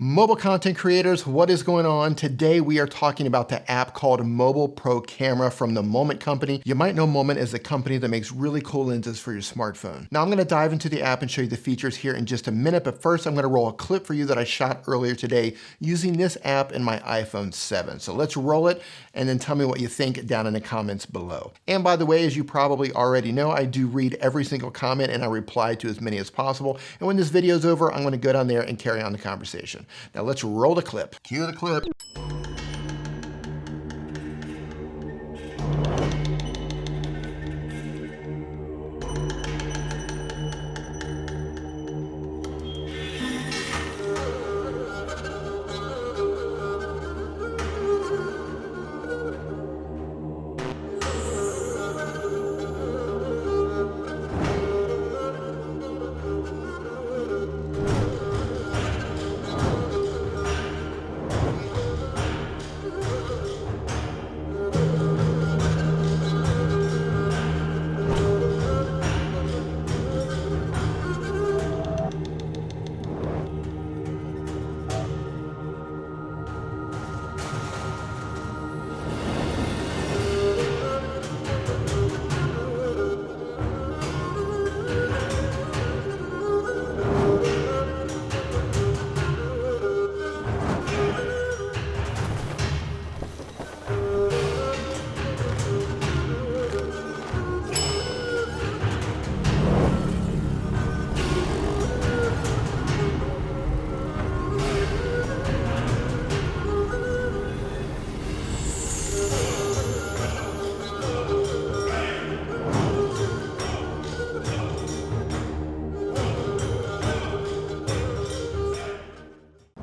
Mobile content creators, what is going on? Today we are talking about the app called Mobile Pro Camera from the Moment company. You might know Moment as the company that makes really cool lenses for your smartphone. Now I'm going to dive into the app and show you the features here in just a minute, but first I'm going to roll a clip for you that I shot earlier today using this app in my iPhone 7. So let's roll it and then tell me what you think down in the comments below. And by the way, as you probably already know, I do read every single comment and I reply to as many as possible. And when this video is over, I'm going to go down there and carry on the conversation. Now let's roll the clip. Cue the clip.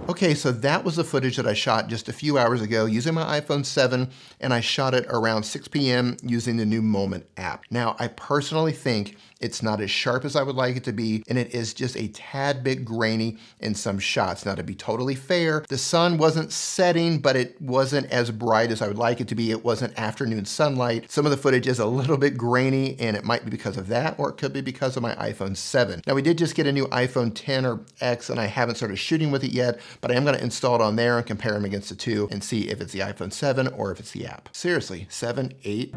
Okay, so that was the footage that I shot just a few hours ago using my iPhone 7, and I shot it around 6 p.m. using the new Moment app. Now, I personally think it's not as sharp as I would like it to be, and it is just a tad bit grainy in some shots. Now, to be totally fair, the sun wasn't setting, but it wasn't as bright as I would like it to be. It wasn't afternoon sunlight. Some of the footage is a little bit grainy, and it might be because of that, or it could be because of my iPhone 7. Now, we did just get a new iPhone 10 or X, and I haven't started shooting with it yet, but I am going to install it on there and compare them against the two and see if it's the iPhone 7 or if it's the app. Seriously, 7, 8,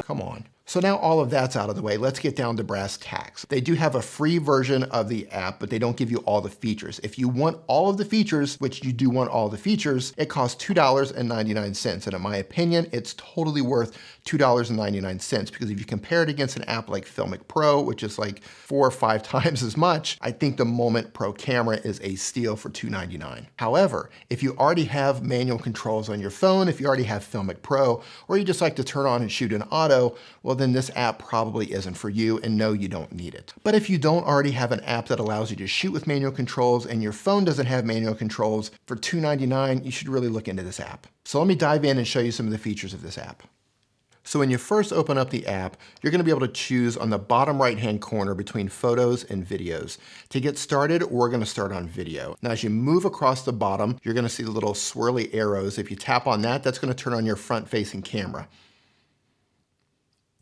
come on. So now all of that's out of the way, let's get down to brass tacks. They do have a free version of the app, but they don't give you all the features. If you want all of the features, which you do want all the features, it costs $2.99. And in my opinion, it's totally worth $2.99 because if you compare it against an app like Filmic Pro, which is like 4 or 5 times as much, I think the Moment Pro Camera is a steal for $2.99. However, if you already have manual controls on your phone, if you already have Filmic Pro, or you just like to turn on and shoot in auto, well then this app probably isn't for you, and no, you don't need it. But if you don't already have an app that allows you to shoot with manual controls and your phone doesn't have manual controls, for $2.99, you should really look into this app. So let me dive in and show you some of the features of this app. So when you first open up the app, you're going to be able to choose on the bottom right-hand corner between photos and videos. To get started, we're going to start on video. Now, as you move across the bottom, you're going to see the little swirly arrows. If you tap on that, that's going to turn on your front-facing camera.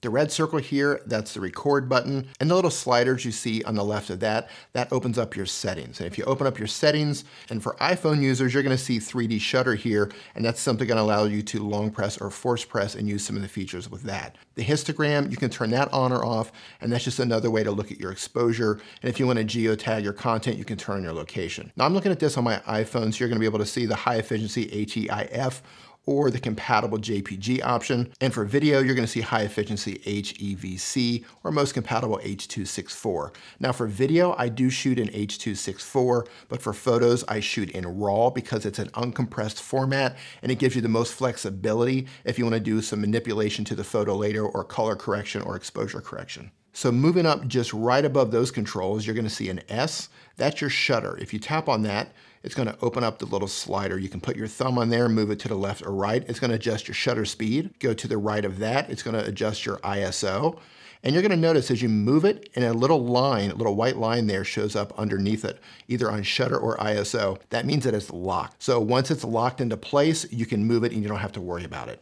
The red circle here, that's the record button, and the little sliders you see on the left of that, that opens up your settings. And if you open up your settings, and for iPhone users, you're gonna see 3D shutter here, and that's simply gonna allow you to long press or force press and use some of the features with that. The histogram, you can turn that on or off, and that's just another way to look at your exposure. And if you wanna geotag your content, you can turn on your location. Now I'm looking at this on my iPhone, so you're gonna be able to see the high efficiency HEIF, or the compatible JPG option. And for video, you're gonna see high efficiency HEVC or most compatible H.264. Now for video, I do shoot in H.264, but for photos, I shoot in RAW because it's an uncompressed format and it gives you the most flexibility if you wanna do some manipulation to the photo later or color correction or exposure correction. So moving up just right above those controls, you're gonna see an S, that's your shutter. If you tap on that, it's gonna open up the little slider. You can put your thumb on there, move it to the left or right. It's gonna adjust your shutter speed. Go to the right of that, it's gonna adjust your ISO. And you're gonna notice as you move it, and a little line, a little white line there shows up underneath it, either on shutter or ISO. That means that it's locked. So once it's locked into place, you can move it and you don't have to worry about it.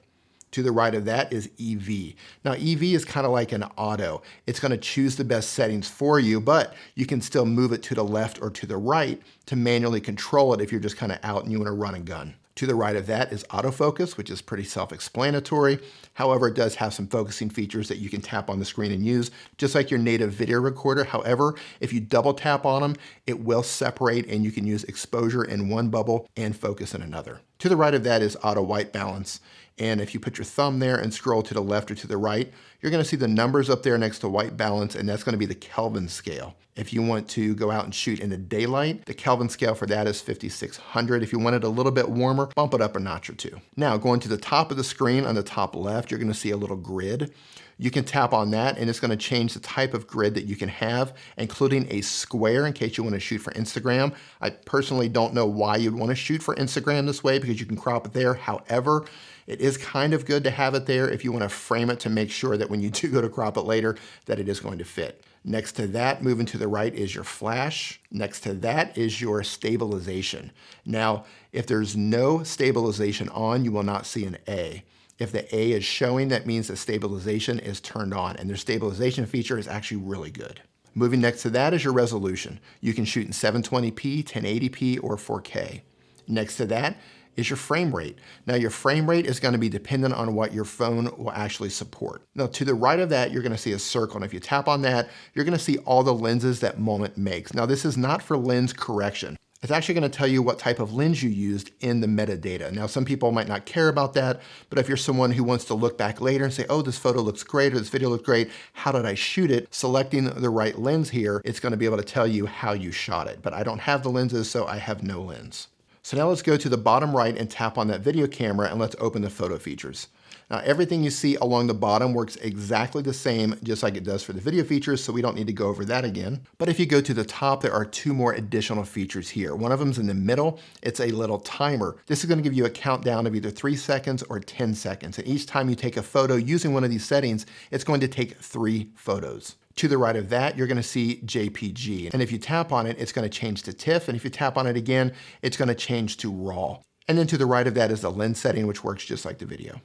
To the right of that is EV. Now EV is kind of like an auto. It's going to choose the best settings for you, but you can still move it to the left or to the right to manually control it if you're just kind of out and you want to run and gun. To the right of that is autofocus, which is pretty self-explanatory. However, it does have some focusing features that you can tap on the screen and use, just like your native video recorder. However, if you double tap on them, it will separate and you can use exposure in one bubble and focus in another. To the right of that is auto white balance. And if you put your thumb there and scroll to the left or to the right, you're going to see the numbers up there next to white balance, and that's going to be the Kelvin scale. If you want to go out and shoot in the daylight, the Kelvin scale for that is 5600. If you want it a little bit warmer, bump it up a notch or two. Now, going to the top of the screen on the top left, you're going to see a little grid. You can tap on that and it's going to change the type of grid that you can have, including a square in case you want to shoot for Instagram. I personally don't know why you'd want to shoot for Instagram this way because you can crop it there. However, it is kind of good to have it there if you want to frame it to make sure that when you do go to crop it later, that it is going to fit. Next to that, moving to the right, is your flash. Next to that is your stabilization. Now, if there's no stabilization on, you will not see an A. If the A is showing, that means that stabilization is turned on, and their stabilization feature is actually really good. Moving next to that is your resolution. You can shoot in 720p, 1080p, or 4K. Next to that is your frame rate. Now your frame rate is going to be dependent on what your phone will actually support. Now to the right of that, you're going to see a circle, and if you tap on that, you're going to see all the lenses that Moment makes. Now this is not for lens correction. It's actually going to tell you what type of lens you used in the metadata. Now, some people might not care about that, but if you're someone who wants to look back later and say, oh, this photo looks great, or this video looks great, how did I shoot it? Selecting the right lens here, it's going to be able to tell you how you shot it. But I don't have the lenses, so I have no lens. So now let's go to the bottom right and tap on that video camera, and let's open the photo features. Now everything you see along the bottom works exactly the same, just like it does for the video features, so we don't need to go over that again. But if you go to the top, there are two more additional features here. One of them is in the middle. It's a little timer. This is going to give you a countdown of either 3 seconds or 10 seconds. And each time you take a photo using one of these settings, it's going to take 3 photos. To the right of that, you're going to see JPG. And if you tap on it, it's going to change to TIFF. And if you tap on it again, it's going to change to RAW. And then to the right of that is the lens setting, which works just like the video.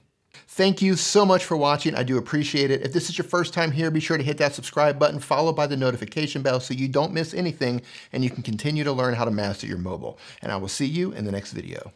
Thank you so much for watching. I do appreciate it. If this is your first time here, be sure to hit that subscribe button followed by the notification bell so you don't miss anything and you can continue to learn how to master your mobile. And I will see you in the next video.